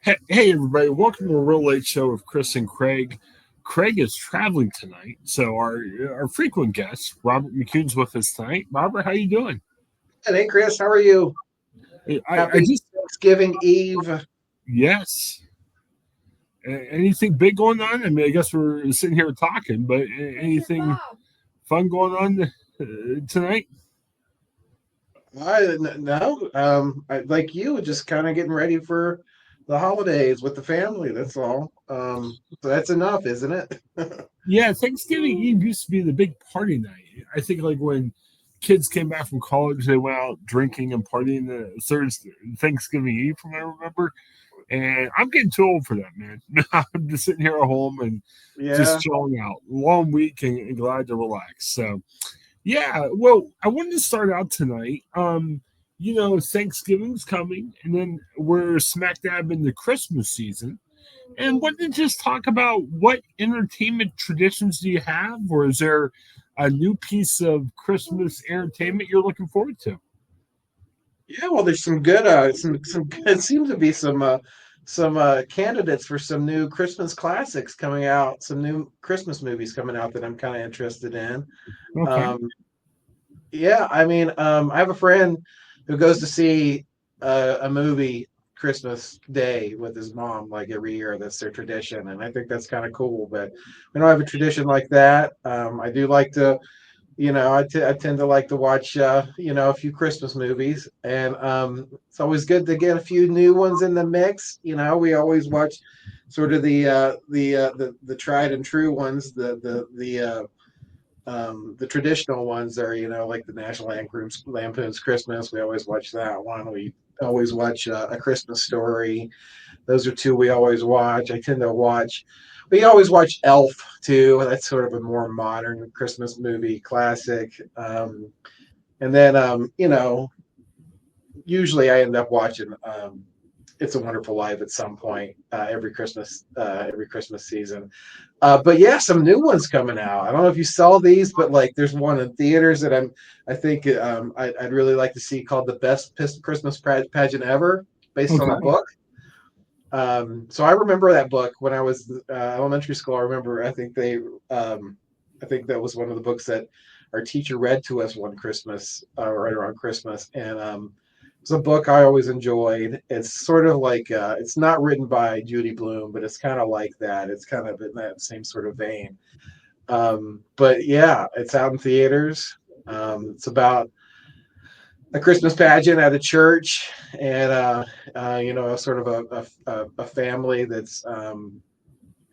Hey, everybody, welcome to the Real Late Show with Chris and Craig. Craig is traveling tonight, so our frequent guest, Robert McCune's with us tonight. Robert, how you doing? Hey, Chris, how are you? I Happy just, Thanksgiving Eve. yes. Anything big going on? I mean, I guess we're sitting here talking, but anything fun going on tonight? No, like you, just kind of getting ready for the holidays with the family. That's all. So that's enough, isn't it? Yeah, Thanksgiving Eve used to be the big party night. I think like when kids came back from college, they went out drinking and partying the Thursday Thanksgiving Eve, from what I remember. And I'm getting too old for that, man. I'm just sitting here at home and just Yeah. chilling out. Long week and glad to relax. So yeah, well, I wanted to start out tonight. Thanksgiving's coming, and then we're smack dab in the Christmas season. And wanted to just talk about what entertainment traditions do you have, or is there a new piece of Christmas entertainment you're looking forward to? Yeah, well, there's some good, it seems to be some candidates for some new Christmas classics coming out, some new Christmas movies coming out that I'm kind of interested in. Okay. Um, Yeah, I have a friend who goes to see a movie Christmas Day with his mom like every year. That's their tradition, and I think that's kind of cool. But we don't have a tradition like that. I do like to, I tend to like to watch, a few Christmas movies, and it's always good to get a few new ones in the mix. We always watch sort of the tried and true ones, the traditional ones are, like the National Lampoon's Christmas. We always watch that one. We always watch A Christmas Story. Those are two we always watch. I tend to watch. We always watch Elf too. That's sort of a more modern Christmas movie classic. And then, usually I end up watching It's a Wonderful Life at some point every Christmas season. But yeah, some new ones coming out. I don't know if you saw these, but like there's one in theaters that I think I'd really like to see called The Best Christmas Pageant Ever, based on a Okay. book. So I remember that book when I was elementary school. I remember I think that was one of the books that our teacher read to us one Christmas, right around Christmas, and it's a book I always enjoyed. It's sort of like it's not written by Judy Blume, but it's kind of like that. It's kind of in that same sort of vein. But yeah, it's out in theaters. It's about a Christmas pageant at a church, and sort of a family that's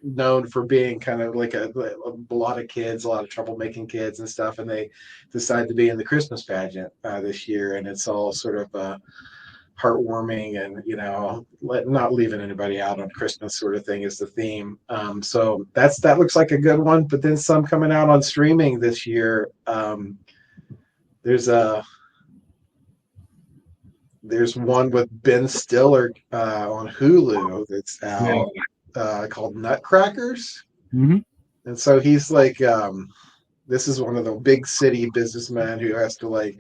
known for being kind of like a lot of kids, a lot of troublemaking kids and stuff, and they decide to be in the Christmas pageant this year, and it's all sort of heartwarming and not leaving anybody out on Christmas sort of thing is the theme. So that looks like a good one. But then some coming out on streaming this year. There's a there's one with Ben Stiller on Hulu that's Yeah. out called Nutcrackers, Hmm. and so he's like this is one of the big city businessmen who has to like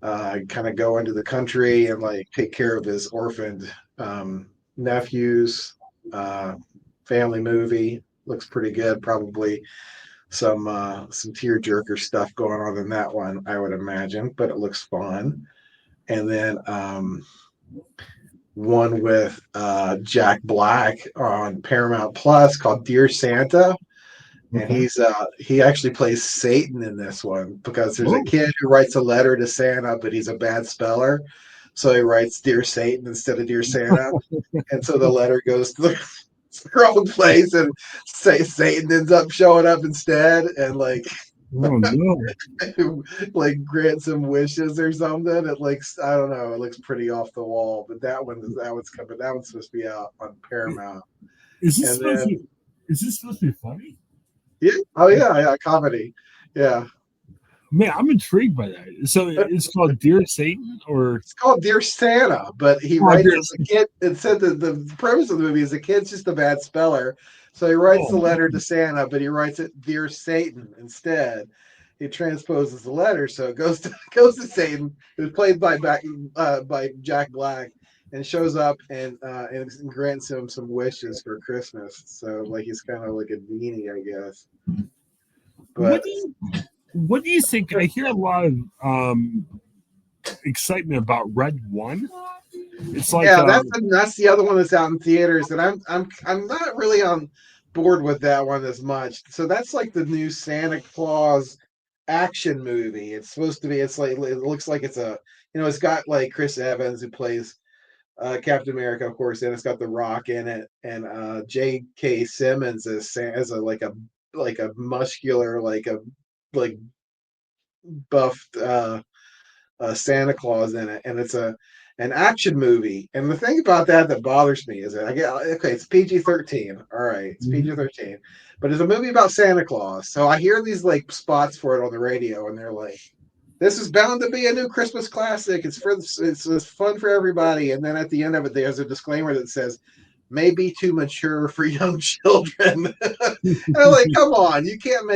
kind of go into the country and like take care of his orphaned nephews. Uh, Family movie, looks pretty good. Probably some tearjerker stuff going on in that one, I would imagine, but it looks fun. And then one with Jack Black on Paramount Plus called Dear Santa, and Okay. he actually plays Satan in this one because there's a Oh. kid who writes a letter to Santa, but he's a bad speller, so he writes Dear Satan instead of Dear Santa, and so the letter goes to the wrong place, and say Satan ends up showing up instead, and like Oh no. like grant some wishes or something. It looks, I don't know, it looks pretty off the wall, but that one's coming. That one's supposed to be out on Paramount, Is this and supposed to? then Is this supposed to be funny? yeah, oh yeah, comedy, yeah. Man, I'm intrigued by that. So it's called Dear Satan, or It's called Dear Santa, but he oh, writes Dear. it. The kid. It said that the premise of the movie is the kid's just a bad speller, so he writes Oh, the letter to Santa, but he writes it Dear Satan instead. He transposes the letter, so it goes to goes to Satan, who's played by Jack Black, and shows up and grants him some wishes for Christmas. So like he's kind of like a genie, I guess. What But do you what do you think? I hear a lot of excitement about Red One. It's like yeah, that's the other one that's out in theaters, and I'm not really on board with that one as much. So that's like the new Santa Claus action movie. It's supposed to be. It's like it looks like it's a it's got like Chris Evans who plays Captain America, of course, and it's got The Rock in it, and J.K. Simmons as a like a muscular like buffed Santa Claus in it, and it's an action movie. And the thing about that bothers me is that I get okay, it's PG-13. All right, it's PG-13, but it's a movie about Santa Claus. So I hear these like spots for it on the radio, and they're like, "This is bound to be a new Christmas classic. It's fun for everybody." And then at the end of it, there's a disclaimer that says, "May be too mature for young children." And I'm like, come on, you can't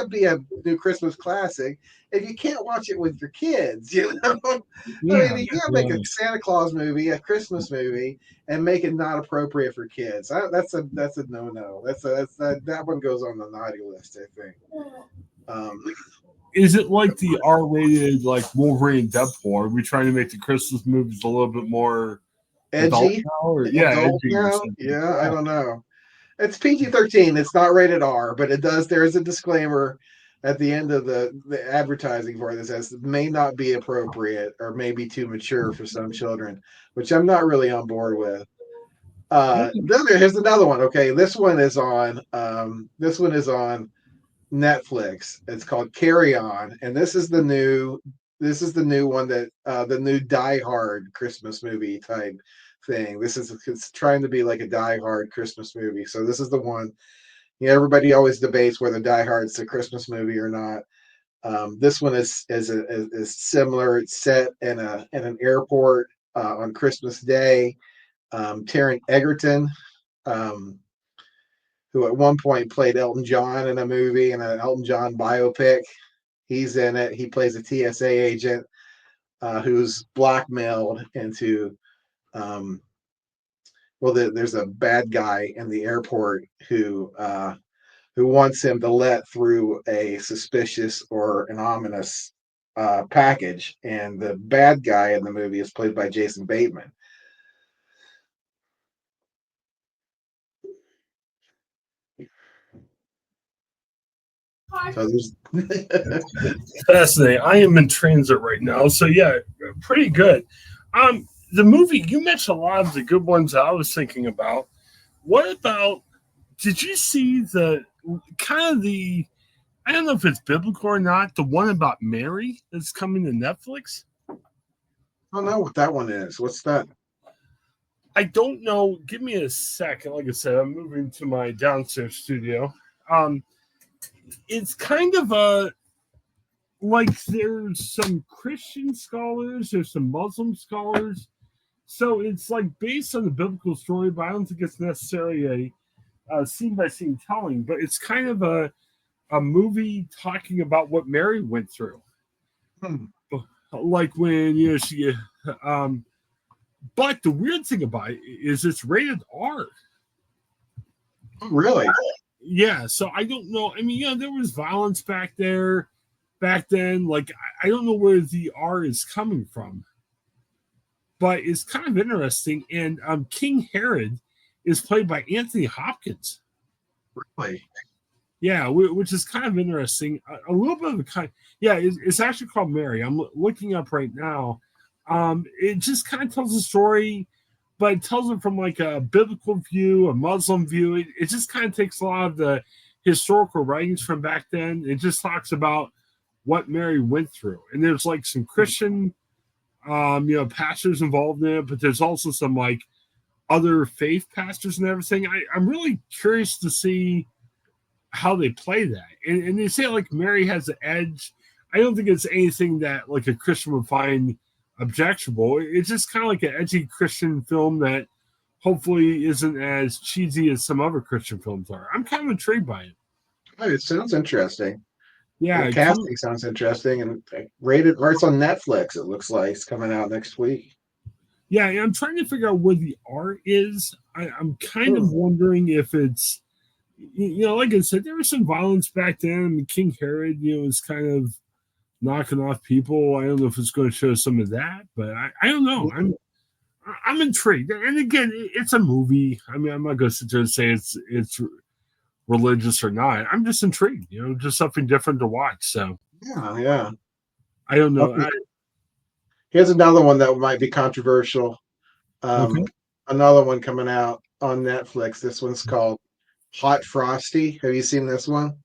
be a new Christmas classic if you can't watch it with your kids, you know? I yeah, mean, you can't make a Santa Claus movie, a Christmas movie, and make it not appropriate for kids. That's a no. That one goes on the naughty list, I think. Um, is it like the R-rated like Wolverine and Deadpool? Are we trying to make the Christmas movies a little bit more adult Edgy, now? Or yeah, adult edgy or now? something? Yeah, I Yeah. don't know. It's PG-13. It's not rated R, but it does. There is a disclaimer at the end of the advertising for it that says may not be appropriate or may be too mature for some children, which I'm not really on board with. Here's another one. Okay, this one is on Netflix. It's called Carry On, and this is the new one that the new Die Hard Christmas movie type thing. It's trying to be like a Die Hard Christmas movie. So this is the one. Everybody always debates whether Die Hard's a Christmas movie or not. This one is similar. It's set in an airport on Christmas Day. Taron Egerton, um, who at one point played Elton John in a movie in an Elton John biopic. He's in it. He plays a TSA agent who's blackmailed into. Um, there's a bad guy in the airport who wants him to let through a suspicious or an ominous package, and the bad guy in the movie is played by Jason Bateman. So there's Fascinating. I am in transit right now, so yeah, pretty good. The movie you mentioned a lot of the good ones that I was thinking about. What about? Did you see the kind of the? I don't know if it's biblical or not. The one about Mary that's coming to Netflix. I don't know what that one is. What's that? I don't know. Give me a second. Like I said, I'm moving to my downstairs studio. Um, it's kind of a like there's some Christian scholars, there's some Muslim scholars. So it's like based on the biblical story, but I don't think it's necessarily a scene by scene telling. But it's kind of a movie talking about what Mary went through, Hmm. like when she. But the weird thing about it is it's rated R. Oh, really? Yeah, so I don't know. I mean, there was violence back then. Like I don't know where the R is coming from, but it's kind of interesting. And King Herod is played by Anthony Hopkins. Really? Yeah, which is kind of interesting. A little bit of a kind. Yeah, it's actually called Mary. I'm looking up right now. It just kind of tells a story, but it tells it from like a biblical view, a Muslim view. It just kind of takes a lot of the historical writings from back then. It just talks about what Mary went through, and there's like some Christian, pastors involved in it, but there's also some like other faith pastors and everything. I'm really curious to see how they play that. And they say like Mary has the edge. I don't think it's anything that like a Christian would find objectionable. It's just kind of like an edgy Christian film that hopefully isn't as cheesy as some other Christian films are. I'm kind of intrigued by it. Oh, it sounds interesting. The Yeah, casting sounds interesting, and rated. Or it's on Netflix. It looks like it's coming out next week. Yeah, I'm trying to figure out where the art is. I'm kind of Hmm. wondering if it's, like I said, there was some violence back then. I mean, King Herod, was kind of knocking off people. I don't know if it's going to show some of that, but I don't know. I'm intrigued. And again, it's a movie. I mean, I'm not going to sit there and say it's religious or not. I'm just intrigued. Just something different to watch. So Yeah, yeah. I don't know. Okay. Here's another one that might be controversial. Okay, Um, Another one coming out on Netflix. This one's called Hot Frosty. Have you seen this one?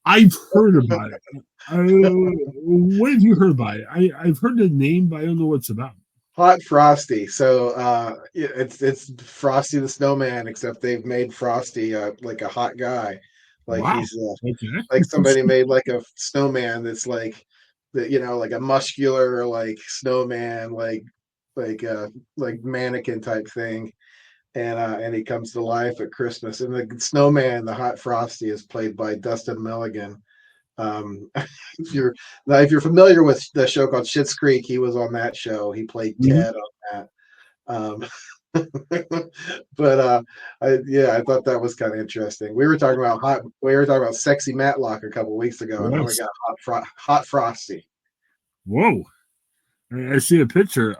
I've heard about it. What have you heard about it? I've heard the name, but I don't know what it's about. Hot Frosty. So yeah, it's Frosty the Snowman, except they've made Frosty like a hot guy. Like Wow. he's like Okay. somebody made like a snowman that's like like a muscular like snowman, like mannequin type thing. And he comes to life at Christmas. And the snowman, the hot Frosty, is played by Dustin Milligan. Um, if you're if you're familiar with the show called Schitt's Creek, he was on that show. He played Mhm. Ted on that. Um, but I thought that was kind of interesting. We were talking about sexy Matlock a couple weeks ago, and now we Yes. got hot Frosty. Whoa. I see a picture.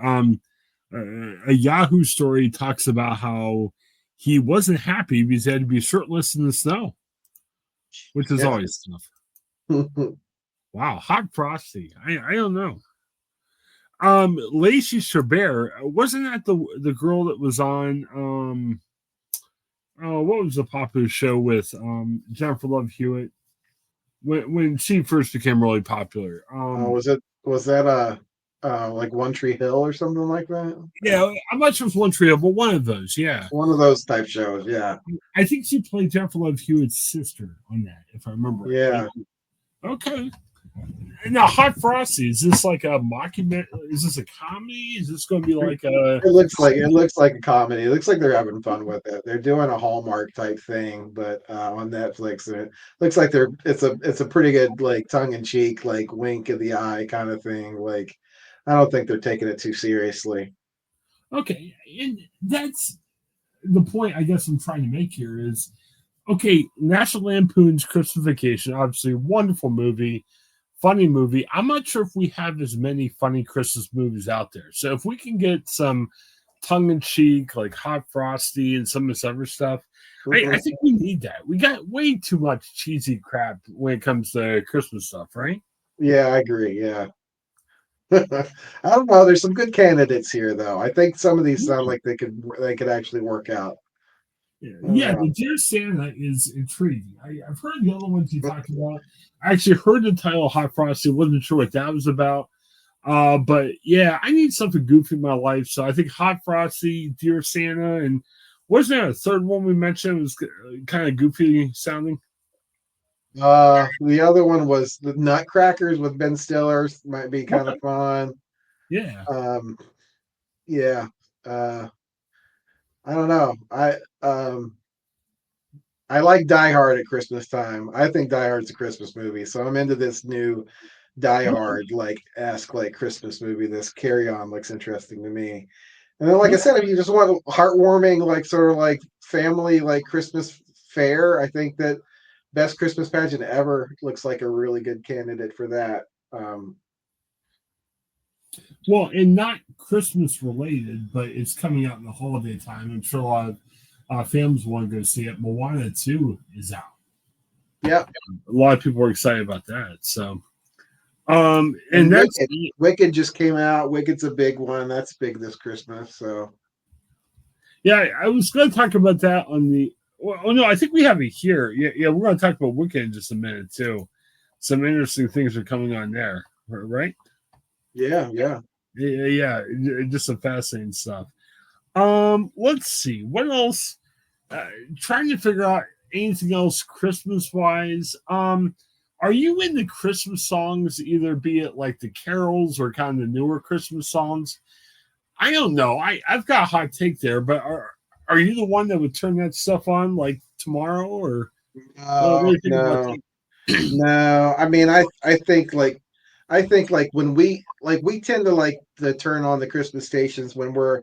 A Yahoo story talks about how he wasn't happy because he had to be shirtless in the snow, which is Yeah. always tough. Wow, hot frosty. I don't know. Lacey Chabert, wasn't that the girl that was on oh, what was the popular show with Jennifer Love Hewitt when she first became really popular? Was that like One Tree Hill or something like that? Yeah, I'm not sure if one trio, but one of those. Yeah, One of those type shows. Yeah. I think she played Jennifer Love Hewitt's sister on that, if I remember right. But Yeah. okay. Now, Hot Frosty, is this like a mockumentary? Is this a comedy? Is this going to be like a? It looks like a comedy. It looks like they're having fun with it. They're doing a Hallmark type thing, but on Netflix, and it looks like it's a pretty good like tongue in cheek, like wink of the eye kind of thing. Like I don't think they're taking it too seriously. Okay, and that's the point I guess I'm trying to make here is okay. National Lampoon's Christmas Vacation, obviously, a wonderful movie, funny movie. I'm not sure if we have as many funny Christmas movies out there. So if we can get some tongue in cheek, like Hot Frosty and some of this other stuff. I think we need that. We got way too much cheesy crap when it comes to Christmas stuff, right? Yeah, I agree. Yeah. I don't know. There's some good candidates here, though. I think some of these sound like they could actually work out. Yeah, I don't yeah, know. the Dear Santa is intriguing. I've heard the other ones you talked about. I actually heard the title Hot Frosty, wasn't sure what that was about. But yeah, I need something goofy in my life. So I think Hot Frosty, Dear Santa, and wasn't there a third one we mentioned? It was kind of goofy sounding. The other one was the Nutcrackers with Ben Stiller. Might be kind of Okay. fun. Yeah. Um, yeah. Uh, I don't know. I like Die Hard at Christmas time. I think Die Hard's a Christmas movie, so I'm into this new Die Okay. Hard like Christmas movie. This Carry On looks interesting to me. And then, like I Okay. said, if you just want heartwarming, like sort of like family, like Christmas fare, I think that Best Christmas Pageant Ever looks like a really good candidate for that. Um, Well, and not Christmas related, but it's coming out in the holiday time. I'm sure a lot of families want to go see it. Moana 2 is out. yeah, A lot of people are excited about that. So, and and that's Wicked just came out. Wicked's a big one. That's big this Christmas. So yeah. I was going to talk about that on the. Well, oh no, I think we have it here. Yeah, yeah. We're going to talk about Wicked in just a minute too. Some interesting things are coming on there, right? yeah, yeah. Just some fascinating stuff. Let's see what else. Trying to figure out anything else Christmas wise. Are you into Christmas songs, either be it like the carols or kind of the newer Christmas songs? I don't know. I've got a hot take there, but are you the one that would turn that stuff on like tomorrow, or what do No, you think about no, no. I mean, I think like when we tend to like to turn on the Christmas stations when we're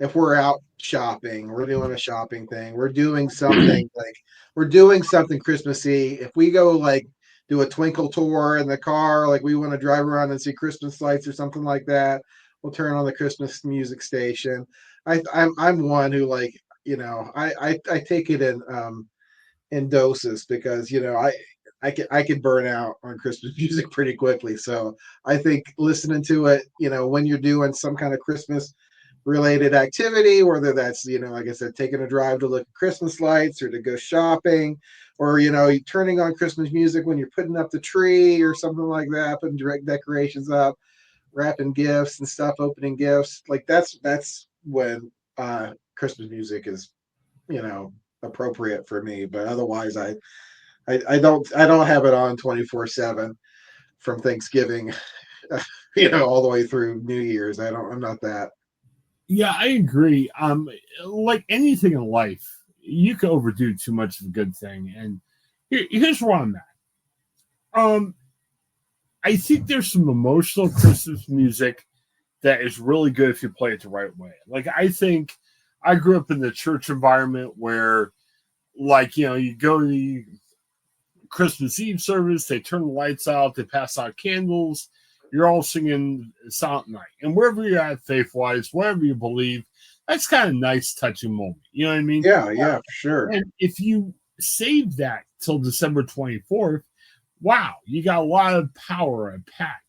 if we're out shopping, we're doing a shopping thing, we're doing something like we're doing something Christmassy. If we go like do a twinkle tour in the car, like we want to drive around and see Christmas lights or something like that, we'll turn on the Christmas music station. I'm one who like, I take it in doses because I could burn out on Christmas music pretty quickly. So I think listening to it, when you're doing some kind of Christmas related activity, whether that's, like I said, taking a drive to look at Christmas lights or to go shopping, or turning on Christmas music when you're putting up the tree or something like that, putting direct decorations up, wrapping gifts and stuff, opening gifts. Like that's when Christmas music is, appropriate for me. But otherwise, I don't have it on 24/7 from Thanksgiving, all the way through New Year's. I'm not that. Yeah, I agree. Like anything in life, you can overdo too much of a good thing. And here's where I'm at. Um, I think there's some emotional Christmas music that is really good if you play it the right way. Like I think I grew up in the church environment where, like, you go to the Christmas Eve service, they turn the lights out, they pass out candles, you're all singing Silent Night. And wherever you're at faith wise, whatever you believe, that's kind of nice, touching moment. You know what I mean? Yeah, for sure. And if you save that till December 24th, wow, you got a lot of power packed.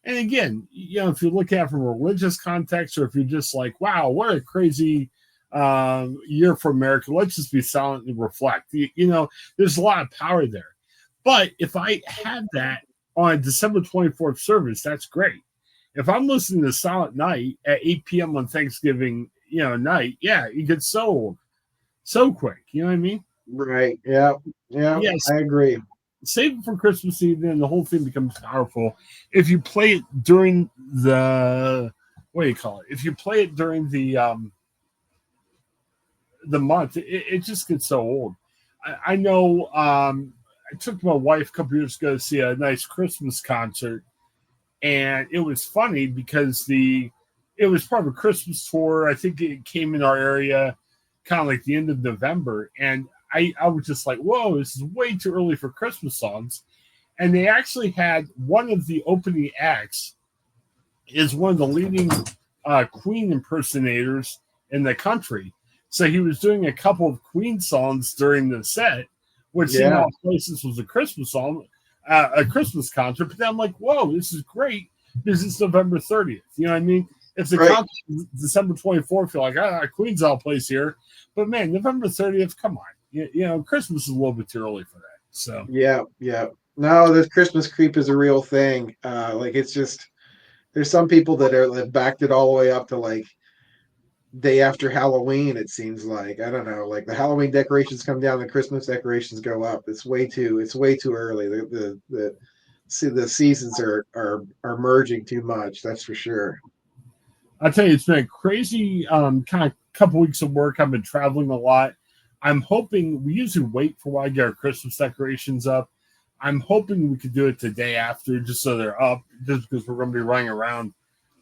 And again, if you look at it from a religious context, or if you're just like, wow, what a crazy year for America, let's just be silent and reflect. There's a lot of power there. But if I had that on December 24th service, that's great. If I'm listening to Silent Night at 8 p.m. on Thanksgiving, night, yeah, you get so quick. You know what I mean? Right. Yeah. Yeah. Yes. I agree. Save it for Christmas Eve, then the whole thing becomes powerful. If you play it during the what do you call it? If you play it during the month, it just gets so old. I know. I took my wife a couple years ago to see a nice Christmas concert, and it was funny because it was part of a Christmas tour. I think it came in our area kind of like the end of November, and I was just like, whoa, this is way too early for Christmas songs. And they actually had one of the opening acts is one of the leading Queen impersonators in the country. So he was doing a couple of Queen songs during the set, which seemed off places was a Christmas song, a Christmas concert. But then I'm like, whoa, this is great because it's November 30th. You know what I mean? If the concert is December 24th, you're like, Queen's all place here. But man, November 30th, come on. Christmas is a little bit too early for that. So yeah. No, this Christmas creep is a real thing. Like it's just there's some people that have backed it all the way up to like day after Halloween. It seems like I don't know, like the Halloween decorations come down, the Christmas decorations go up. It's way too early. The seasons are merging too much. That's for sure. I'll tell you, it's been a crazy kind of couple weeks of work. I've been traveling a lot. I'm hoping we usually wait for a while to get our Christmas decorations up. I'm hoping we could do it the day after just so they're up, just because we're going to be running around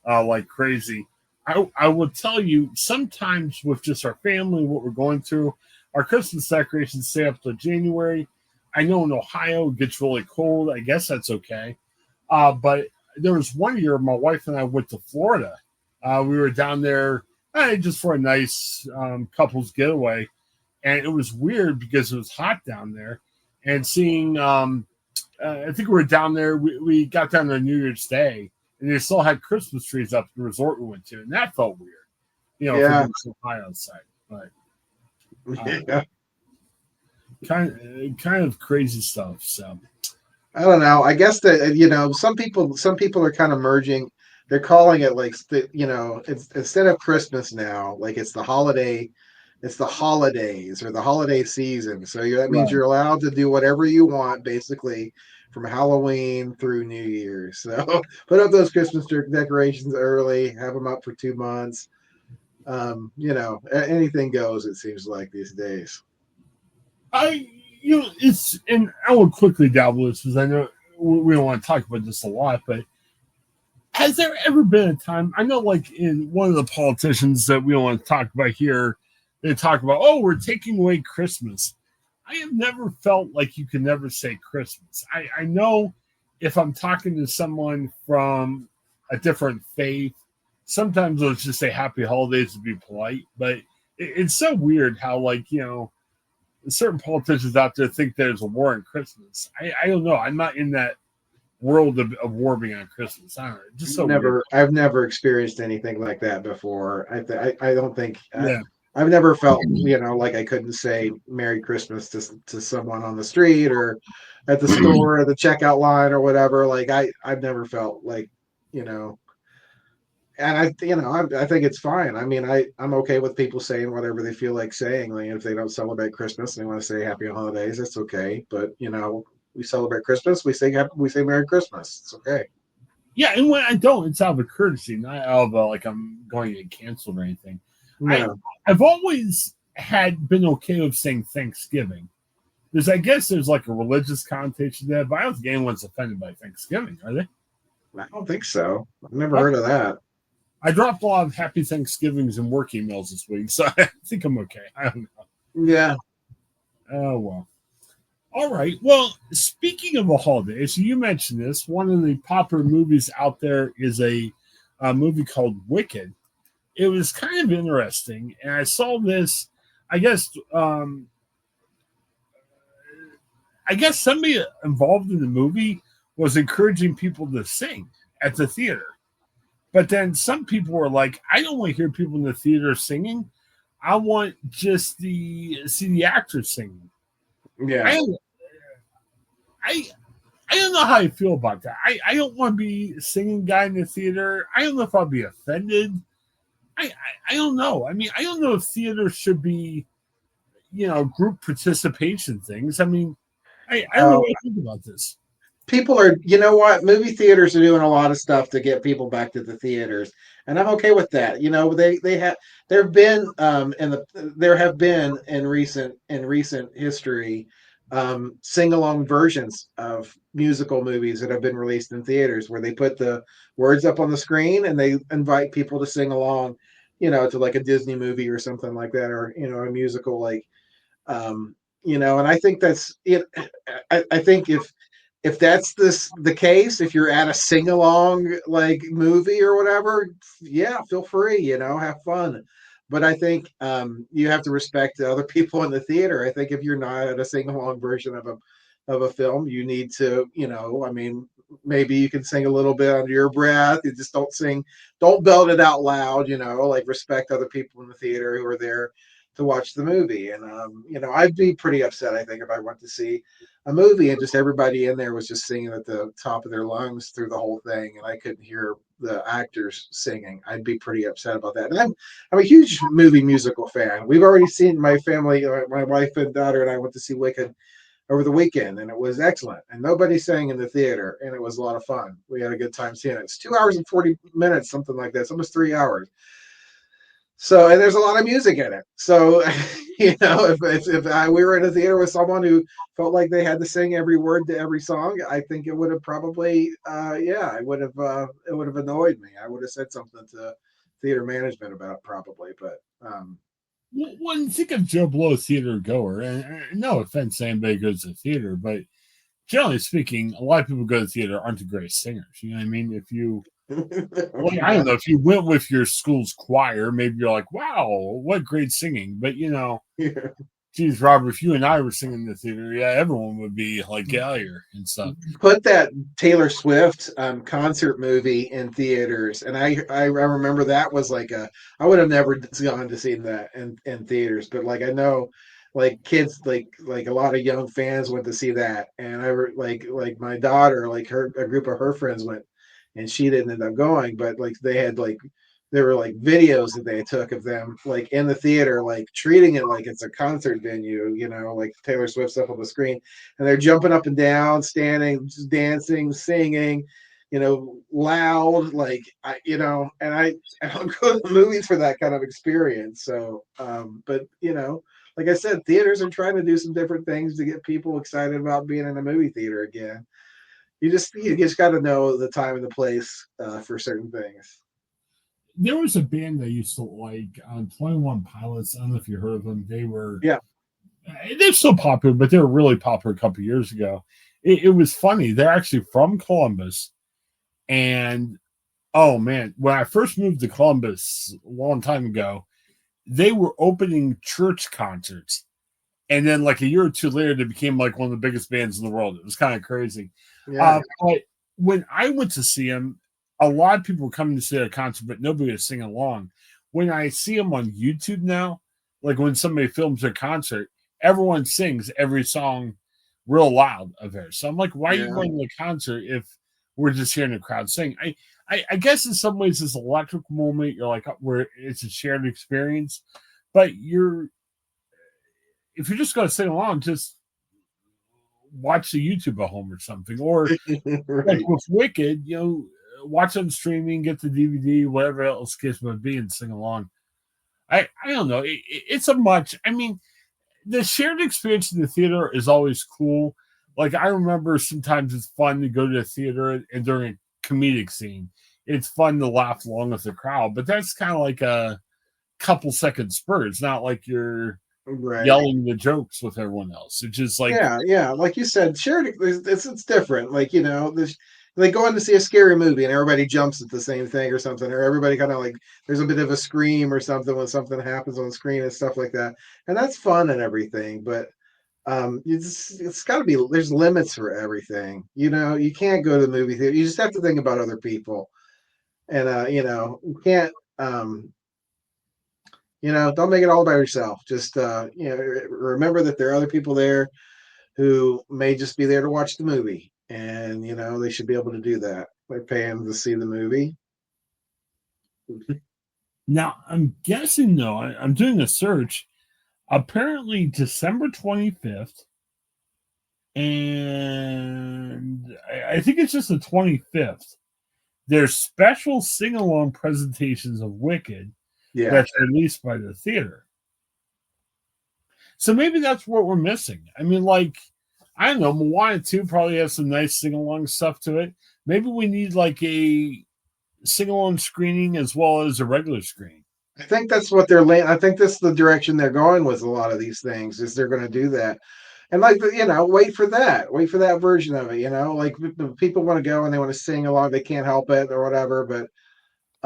like crazy. I will tell you, sometimes with just our family, what we're going through, our Christmas decorations stay up till January. I know in Ohio it gets really cold. I guess that's okay. But there was one year my wife and I went to Florida. We were down there just for a nice couples getaway. And it was weird because it was hot down there. And seeing, I think we were down there, we got down there New Year's Day, and they still had Christmas trees up at the resort we went to. And that felt weird, for being so high outside. But kind of crazy stuff. So I don't know. I guess that some people are kind of merging. They're calling it like it's instead of Christmas now, like it's the holidays or the holiday season. So that means right. you're allowed to do whatever you want, basically, from Halloween through New Year's. So put up those Christmas decorations early, have them up for 2 months. Anything goes. It seems like these days. And I will quickly dabble this because I know we don't want to talk about this a lot, but Has there ever been a time? I know, like in one of the politicians that we don't want to talk about here, they talk about, oh, we're taking away Christmas. I have never felt like you can never say Christmas. I know if I'm talking to someone from a different faith, sometimes let's just say happy holidays to be polite, but it's so weird how, like, certain politicians out there think there's a war on Christmas. I don't know. I'm not in that world of war being on Christmas. I don't know. Just so weird. I've never experienced anything like that before. I don't think Yeah. I've never felt, like I couldn't say Merry Christmas to someone on the street or at the store or the checkout line or whatever. Like I've never felt like, you know, and I think it's fine. I mean, I'm okay with people saying whatever they feel like saying. Like if they don't celebrate Christmas and they want to say Happy Holidays, that's okay. But we celebrate Christmas. We say Merry Christmas. It's okay. Yeah, and when I don't, it's out of a courtesy, not out of like I'm going to get canceled or anything. I No, I've always had been okay with saying Thanksgiving. Because I guess there's like a religious connotation there, but I don't think anyone's offended by Thanksgiving, are they? I don't think so. I've never Okay. heard of that. I dropped a lot of happy Thanksgivings and work emails this week, so I think I'm okay. I don't know. Yeah. Oh well. All right. Well, speaking of a holiday, so you mentioned this. One of the popular movies out there is a movie called Wicked. It was kind of interesting, and I saw this. I guess I guess somebody involved in the movie was encouraging people to sing at the theater. But then some people were like, I don't want to hear people in the theater singing. I want just the see the actors singing. Yeah. I I I don't know how I feel about that. I don't want to be singing guy in the theater. I don't know if I'll be offended. I don't know. I mean, I don't know if theater should be, group participation things. I mean, I don't know Uh, what I think about this. People are, you know what? Movie theaters are doing a lot of stuff to get people back to the theaters, and I'm okay with that. They have there have been in recent history sing along versions of musical movies that have been released in theaters where they put the words up on the screen and they invite people to sing along, to like a Disney movie or something like that, or a musical like and I think that's it. I think if that's the case, if you're at a sing along like movie or whatever, yeah, feel free, have fun. But I think you have to respect the other people in the theater. I think if you're not at a sing along version of a film, you need to, I mean, maybe you can sing a little bit under your breath. You just don't belt it out loud, like respect other people in the theater who are there to watch the movie. And I'd be pretty upset, I think, if I went to see a movie and just everybody in there was just singing at the top of their lungs through the whole thing and I couldn't hear the actors singing. I'd be pretty upset about that. And I'm a huge movie musical fan. We've already seen my family, my wife and daughter and I went to see Wicked over the weekend and it was excellent and nobody sang in the theater and it was a lot of fun. We had a good time seeing it. It's 2 hours and 40 minutes, something like that. It's almost 3 hours. So, and there's a lot of music in it. So, we were in a theater with someone who felt like they had to sing every word to every song, I think it would have probably, it would have annoyed me. I would have said something to theater management about it probably, but, When you think of Joe Blow theater goer, and no offense to anybody who goes to theater, but generally speaking, a lot of people who go to theater aren't the greatest singers. You know what I mean? If you Well, I yeah, don't know. If you went with your school's choir, maybe you're like, wow, what great singing. But, yeah. geez, Robert, if you and I were singing in the theater, yeah, everyone would be like Gallagher and stuff. Put that Taylor Swift concert movie in theaters, and I remember that was like I would have never gone to see that in theaters, but like I know, like kids like a lot of young fans went to see that, and like my daughter like her a group of her friends went, and she didn't end up going, but like they had like there were like videos that they took of them like in the theater, like treating it like it's a concert venue, like Taylor Swift stuff on the screen and they're jumping up and down, standing, just dancing, singing, loud, like and I don't go to the movies for that kind of experience. So, but like I said, theaters are trying to do some different things to get people excited about being in a movie theater again. You just got to know the time and the place for certain things. There was a band I used to like on 21 Pilots. I don't know if you heard of them. Yeah, They're still popular, but they were really popular a couple years ago. It was funny. They're actually from Columbus. And oh man, when I first moved to Columbus a long time ago, they were opening church concerts. And then like a year or two later, they became like one of the biggest bands in the world. It was kind of crazy. yeah, But when I went to see them, a lot of people were coming to see their concert, but nobody was singing along. When I see them on YouTube now, like when somebody films their concert, everyone sings every song real loud of theirs. So I'm like, why are you yeah. going to a concert if we're just hearing the crowd sing? I guess in some ways this electric moment, you're like where it's a shared experience, but if you're just going to sing along, just watch the YouTube at home or something. Or like Right. with Wicked, watch on streaming, get the DVD, whatever else case might be, and sing along. I don't know. It's a much. I mean, the shared experience in the theater is always cool. Like I remember sometimes it's fun to go to the theater and during a comedic scene, it's fun to laugh along with the crowd. But that's kind of like a couple second spurt. It's not like you're Right. yelling the jokes with everyone else. It's just like, Yeah, yeah. Like you said, shared it's different. Like, they go in to see a scary movie and everybody jumps at the same thing or something, or everybody kind of like there's a bit of a scream or something when something happens on the screen and stuff like that. And that's fun and everything, but it's got to be there's limits for everything. You can't go to the movie theater. You just have to think about other people. And you can't don't make it all by yourself. Just remember that there are other people there who may just be there to watch the movie, and they should be able to do that. They're paying to see the movie. now I'm guessing though, I'm doing a search. Apparently, December 25th, and I think it's just the 25th. There's special sing along presentations of Wicked Yeah, that's released by the theater. So maybe that's what we're missing. I mean, like, I don't know, Moana 2 probably has some nice sing along stuff to it. Maybe we need like a sing along screening as well as a regular screening. I think that's what they're laying. I think that's the direction they're going with a lot of these things. Is they're going to do that, and like wait for that. Wait for that version of it. Like people want to go and they want to sing along. They can't help it or whatever, but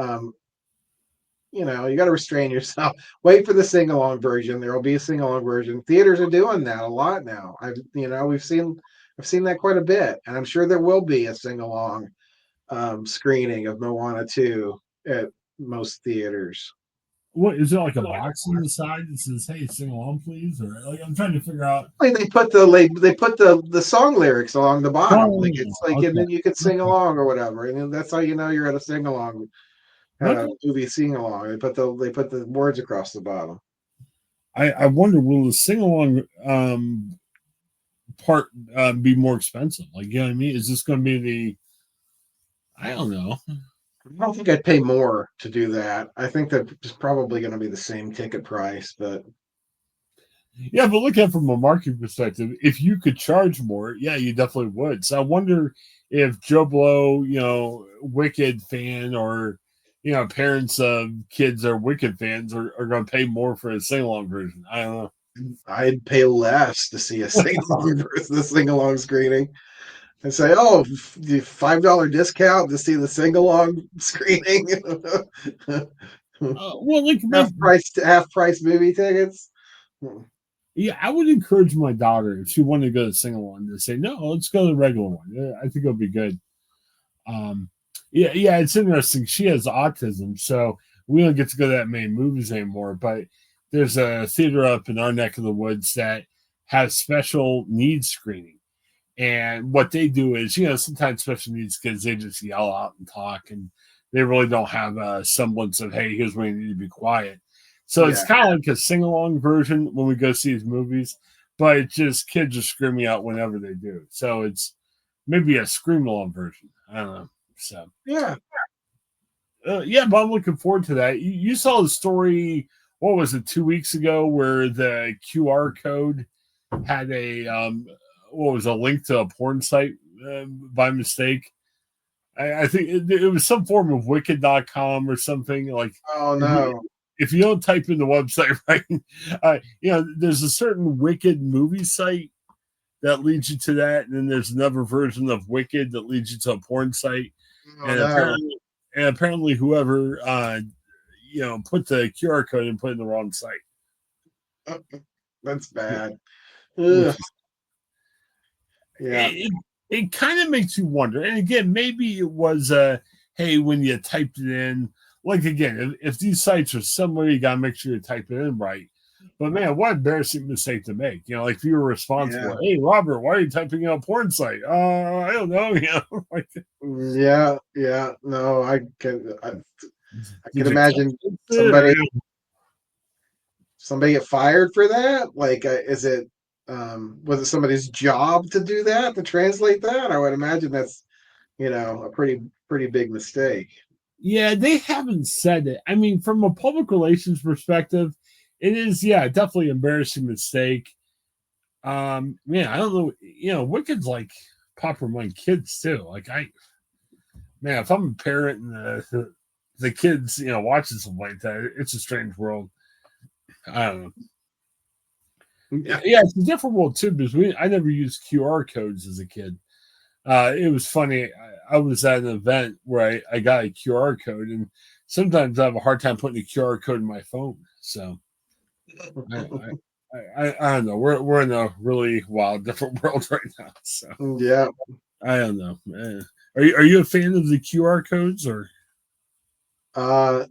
um, you got to restrain yourself. Wait for the sing along version. There will be a sing along version. Theaters are doing that a lot now. I've seen that quite a bit, and I'm sure there will be a sing along screening of Moana 2 at most theaters. What is it like a box on the side that says, "Hey, sing along, please"? Or like I'm trying to figure out. I mean, they put the song lyrics along the bottom, Oh, like it's like, and okay, then you could sing okay, along or whatever, and that's how you know you're at a sing along okay. movie sing along. They put the words across the bottom. I wonder will the sing along part be more expensive? Like, you know what I mean? Is this going to be the? I don't know. I don't think I'd pay more to do that. I think that it's probably going to be the same ticket price, but Yeah, but look at it from a marketing perspective. If you could charge more, yeah, you definitely would. So I wonder if Joe Blow, Wicked fan, or parents of kids that are Wicked fans are going to pay more for a sing along version. I don't I'd pay less to see a sing along versus the sing along screening. And say, oh, $5 discount to see the sing along screening. well, like half price movie tickets. yeah, I would encourage my daughter if she wanted to go to sing along to say no, let's go to the regular one. Yeah, I think it'll be good. Um, yeah, it's interesting. She has autism, so we don't get to go to that many movies anymore. But there's a theater up in our neck of the woods that has special needs screening. And what they do is, sometimes special needs kids, they just yell out and talk, and they really don't have a semblance of, hey, here's where you need to be quiet. So it's Yeah, kind of like a sing along version when we go see these movies, but it's just kids are screaming out whenever they do. So it's maybe a scream along version. I don't know. So yeah. yeah, but I'm looking forward to that. You saw the story. What was it, 2 weeks ago, where the QR code had a what was a link to a porn site by mistake. I think it was some form of wicked.com or something. Like, Oh if you, no. if you don't type in the website right, there's a certain Wicked movie site that leads you to that, and then there's another version of Wicked that leads you to a porn site, Oh and no. apparently whoever put the QR code and put it in the wrong site, That's bad. which Ugh. is Yeah. it kind of makes you wonder. And again, maybe it was hey, when you typed it in, like again, if these sites are similar, you gotta make sure you type it in right. But man, what embarrassing mistake to make. Like if you were responsible, Yeah. hey Robert, why are you typing in a porn site? I don't know, like Yeah. Yeah. No, I did can you imagine fix it or somebody get fired for that. Like, is it was it somebody's job to do that, to translate that? I would imagine that's a pretty big mistake. yeah, they haven't said it. I mean, from a public relations perspective, it is, yeah, definitely an embarrassing mistake. Man, I don't know. Wicked's like popular among kids too. Like man, if I'm a parent and the kids, watching something like that, it's a strange world. I don't know. Yeah. Yeah, it's a different world too because I never used QR codes as a kid. It was funny. I was at an event where I got a QR code, and sometimes I have a hard time putting a QR code in my phone. So I don't know. We're in a really wild, different world right now. So Yeah. I don't know. Are you a fan of the QR codes or? Uh,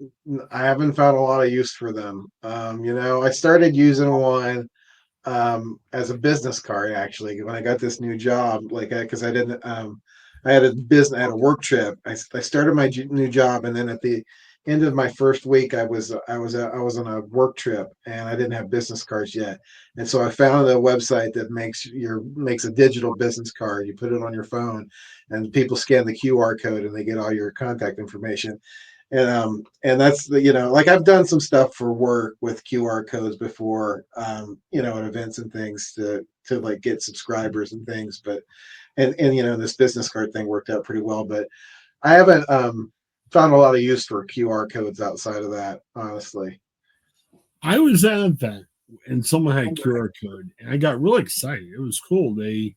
I haven't found a lot of use for them. I started using one as a business card actually when I got this new job. Like, because I didn't, I had a work trip. I started my new job, and then at the end of my first week, I was on a work trip, and I didn't have business cards yet. And so I found a website that makes a digital business card. You put it on your phone, and people scan the QR code, and they get all your contact information. And that's like I've done some stuff for work with QR codes before, at events and things to like get subscribers and things. But and this business card thing worked out pretty well. But I haven't found a lot of use for QR codes outside of that, honestly. I was at an event and someone had a QR code, and I got really excited. It was cool. They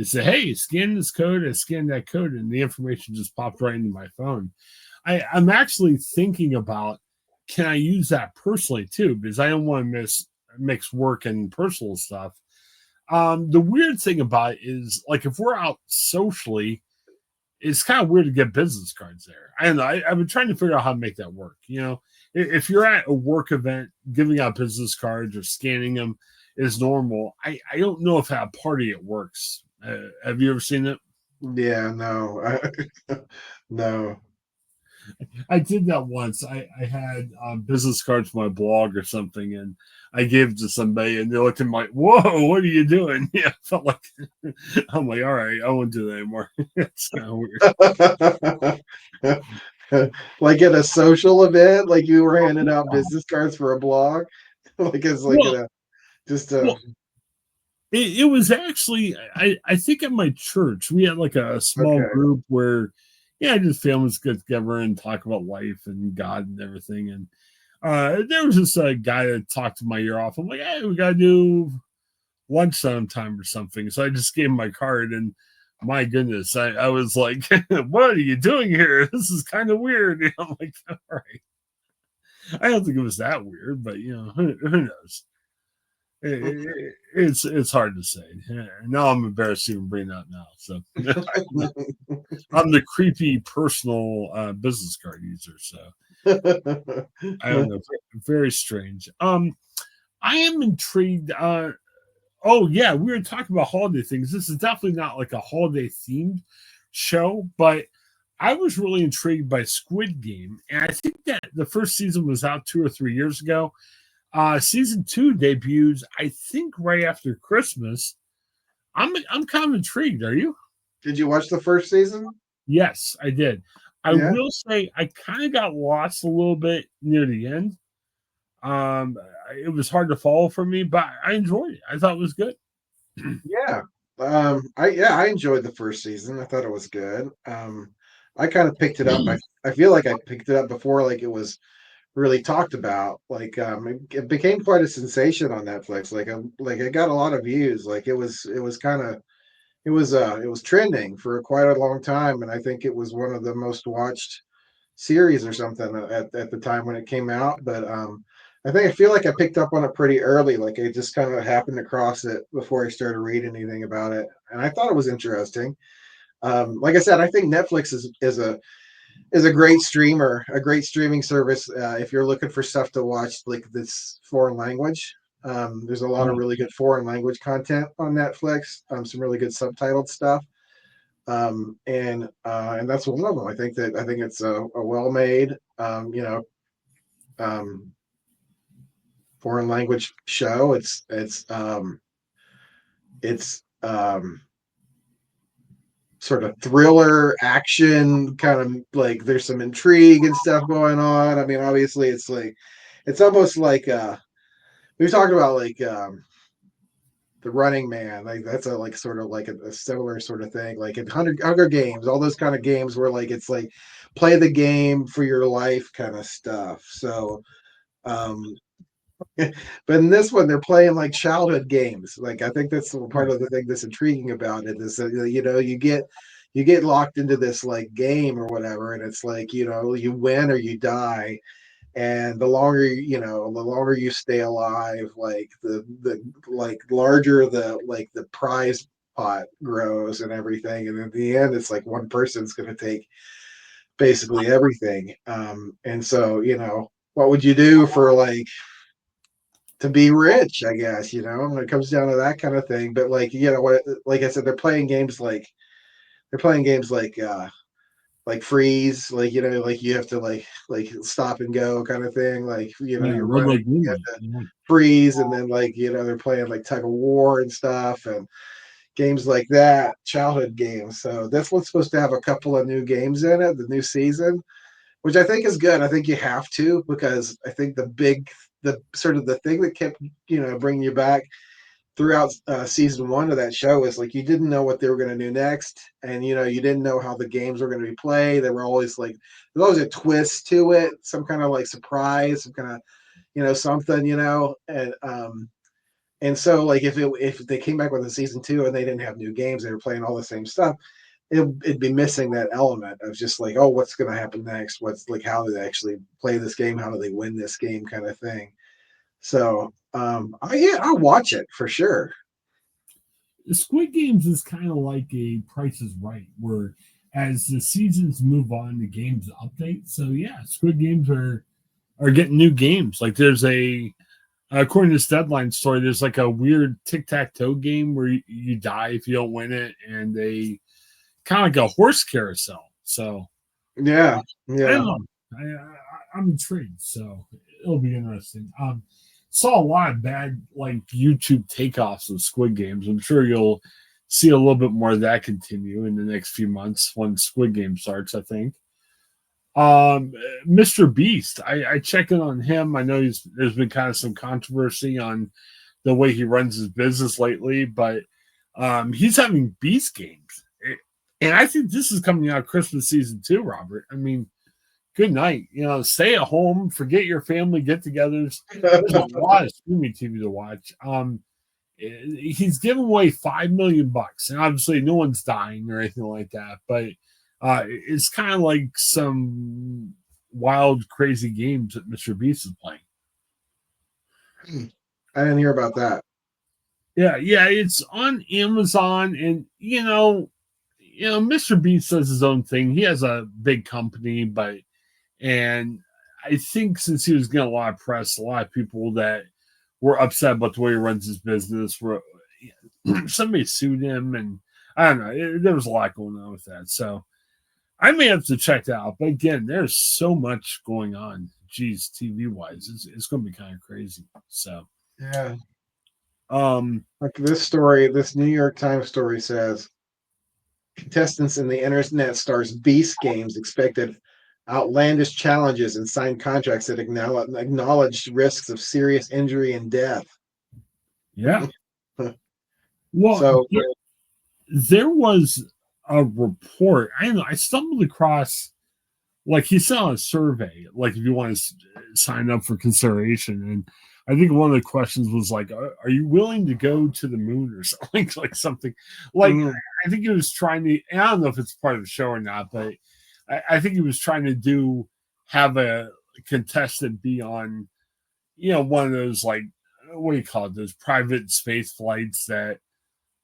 said, "Hey, scan this code." I scanned that code, and the information just popped right into my phone. I'm actually thinking about, can I use that personally too? Because I don't want to mix work and personal stuff. The weird thing about it is, like, if we're out socially, it's kind of weird to get business cards there. I don't know. I've been trying to figure out how to make that work. If you're at a work event, giving out business cards or scanning them is normal. I don't know if at a party it works. Have you ever seen it? Yeah, no, no. I did that once. I had business cards for my blog or something, and I gave it to somebody, and they looked at me like, "Whoa, what are you doing?" Yeah, I felt like I'm like, "All right, I won't do that anymore." It's kind of weird. Like at a social event, like you were handing out business cards for a blog, like it's like Well, just well, it was actually I think at my church we had like a small okay. group where yeah, just families get together and talk about life and God and everything, and there was just a guy that talked my ear off. I'm like, "Hey, we gotta do lunch sometime or something." So I just gave him my card, and my goodness, I was like, "What are you doing here? This is kind of weird." I'm like, "All right." I don't think it was that weird, but who knows? It's hard to say. Now I'm embarrassed to even bring that now. So I'm the creepy personal business card user. So I don't know. Very strange. I am intrigued. Oh yeah, we were talking about holiday things. This is definitely not like a holiday themed show, but I was really intrigued by Squid Game, and I think that the first season was out 2 or 3 years ago. Season two debuts, I think, right after Christmas. I'm kind of intrigued. Are you? Did you watch the first season? Yes, I did. I Yeah. will say I kind of got lost a little bit near the end. Um, it was hard to follow for me, but I enjoyed it. I thought it was good. Yeah. I enjoyed the first season. I thought it was good. I kind of picked it up. I feel like I picked it up before like it was really talked about. Like it became quite a sensation on Netflix. Like it got a lot of views. Like it was kind of it was trending for quite a long time, and I think it was one of the most watched series or something at the time when it came out. But I feel like I picked up on it pretty early. Like I just kind of happened across it before I started reading anything about it, and I thought it was interesting. Like I said, I think Netflix is a great streamer, a great streaming service. If you're looking for stuff to watch, like this foreign language, there's a lot of Yeah. really good foreign language content on Netflix. Some really good subtitled stuff, and that's one of them. I think it's a well made, um, foreign language show. It's sort of thriller action kind of like there's some intrigue and stuff going on. I mean, obviously, it's almost like we were talking about like the Running Man. Like that's a like sort of like a similar sort of thing. Like in Hunger Games, all those kind of games where like it's like play the game for your life kind of stuff. So um but in this one they're playing like childhood games. Like I think that's part of the thing that's intriguing about it is that you get locked into this like game or whatever, and it's like you win or you die, and the longer you stay alive, like the like larger the like the prize pot grows and everything, and in the end it's like one person's going to take basically everything. And so what would you do for like to be rich, I guess, when it comes down to that kind of thing. But like what, like I said, they're playing games like freeze, like like you have to like stop and go kind of thing. Like Yeah, you're red running, light, green you have light. to Yeah. freeze, and then like they're playing like tug of war and stuff, and games like that, childhood games. So this one's supposed to have a couple of new games in it, the new season, which I think is good. I think you have to, because I think the sort of the thing that kept bringing you back throughout season one of that show is like you didn't know what they were going to do next, and you didn't know how the games were going to be played. They were always like there's always a twist to it, some kind of like surprise, some kind of something, and so like if they came back with a season two and they didn't have new games, they were playing all the same stuff, it'd be missing that element of just like, oh, what's going to happen next, what's like, how do they actually play this game, how do they win this game kind of thing. So yeah, I'll watch it for sure. Squid Games is kind of like a Price is Right, where as the seasons move on, the games update. So yeah, Squid Games are getting new games. Like there's a according to this deadline story, there's like a weird tic tac toe game where you die if you don't win it, and they kind of like a horse carousel. So Yeah, I don't yeah. know. I'm intrigued, so it'll be interesting. Saw a lot of bad like YouTube takeoffs of Squid Games. I'm sure you'll see a little bit more of that continue in the next few months when Squid Game starts. I think. Um, Mr. Beast, I check in on him. I know there's been kind of some controversy on the way he runs his business lately, but he's having Beast games, and I think this is coming out Christmas season too, Robert. I mean, good night. Stay at home, forget your family get-togethers. There's a lot of streaming TV to watch. He's giving away $5 million, and obviously no one's dying or anything like that, but it's kind of like some wild, crazy games that Mr. Beast is playing. I didn't hear about that. Yeah, it's on Amazon, and Mr. Beast does his own thing. He has a big company, and I think since he was getting a lot of press, a lot of people that were upset about the way he runs his business were somebody sued him, and I don't know. There was a lot going on with that, so I may have to check that out. But again, there's so much going on. Geez, TV wise, it's going to be kind of crazy. So, Yeah. um, Like this New York Times story says contestants in the internet stars Beast Games expected outlandish challenges and signed contracts that acknowledged risks of serious injury and death. yeah. Well, So there was a report. I don't know. I stumbled across, like, he sent out a survey, like, if you want to sign up for consideration. And I think one of the questions was like, are you willing to go to the moon or something? Like something like, Mm. I think he was trying to, I don't know if it's part of the show or not, but I think he was trying to have a contestant be on, one of those, like, what do you call it? Those private space flights that,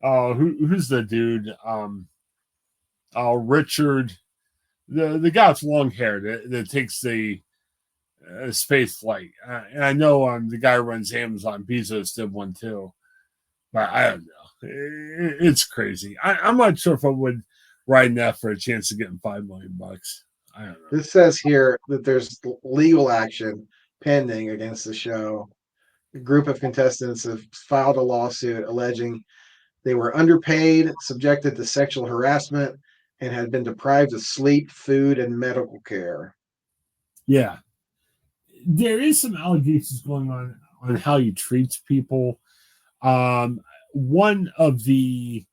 who's the dude? Richard, the guy with long hair that takes the space flight. And I know the guy who runs Amazon, Bezos, did one too. But I don't know. It's crazy. I'm not sure if I would ride that for a chance of getting $5 million. I don't know. This says here that there's legal action pending against the show. A group of contestants have filed a lawsuit alleging they were underpaid, subjected to sexual harassment, and had been deprived of sleep, food, and medical care. Yeah, there is some allegations going on how he treats people. One of the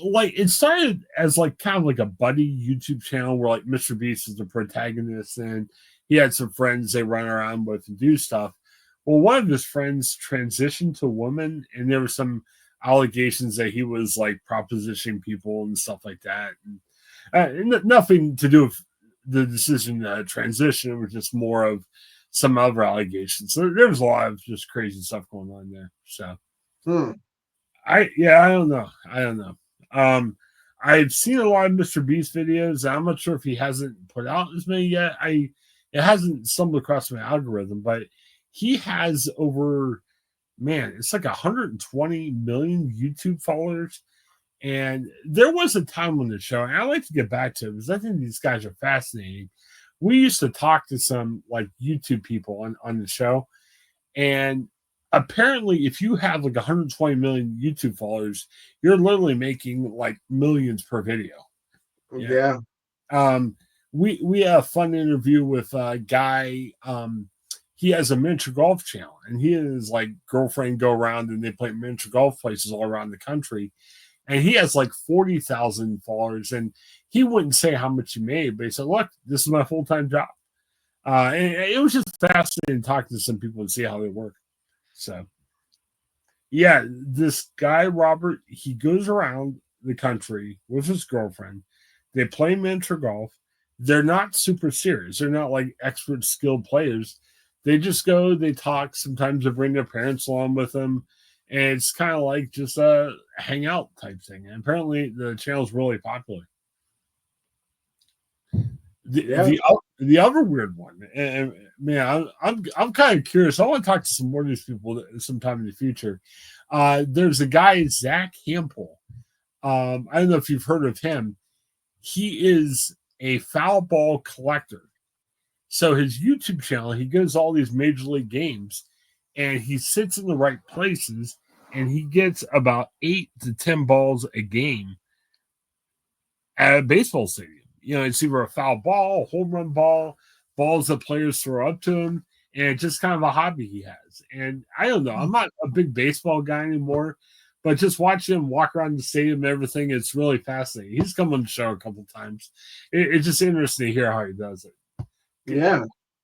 like, it started as like kind of like a buddy YouTube channel where like Mr. Beast is the protagonist and he had some friends they run around with and do stuff. Well, one of his friends transitioned to a woman, and there were some allegations that he was like propositioning people and stuff like that. And nothing to do with the decision to transition. It was just more of some other allegations. So there was a lot of just crazy stuff going on there. So Hmm. I don't know. I don't know. I've seen a lot of Mr. Beast videos. I'm not sure if he hasn't put out as many yet. It hasn't stumbled across my algorithm, but he has over, man, it's like 120 million YouTube followers. And there was a time on the show, and I like to get back to it because I think these guys are fascinating. We used to talk to some like YouTube people on the show, and apparently, if you have like 120 million YouTube followers, you're literally making like millions per video. Yeah. Yeah. We had a fun interview with a guy. He has a miniature golf channel, and he and his like girlfriend go around and they play miniature golf places all around the country. And he has like 40,000 followers, and he wouldn't say how much he made, but he said, "Look, this is my full time job." And it was just fascinating talking to some people and see how they work. So, yeah, this guy Robert, he goes around the country with his girlfriend. They play miniature golf. They're not super serious. They're not like expert skilled players. They just go, they talk. Sometimes they bring their parents along with them. And it's kind of like just a hangout type thing. And apparently the channel's really popular. The other weird one, and man, I'm kind of curious. I want to talk to some more of these people sometime in the future. There's a guy, Zach Hampel. I don't know if you've heard of him. He is a foul ball collector. So his YouTube channel, he goes all these major league games, and he sits in the right places, and he gets about 8 to 10 balls a game at a baseball stadium. It's either a foul ball, a home run ball, balls that players throw up to him, and it's just kind of a hobby he has. And I don't know, I'm not a big baseball guy anymore, but just watching him walk around the stadium and everything, it's really fascinating. He's come on the show a couple times. It's just interesting to hear how he does it. Yeah.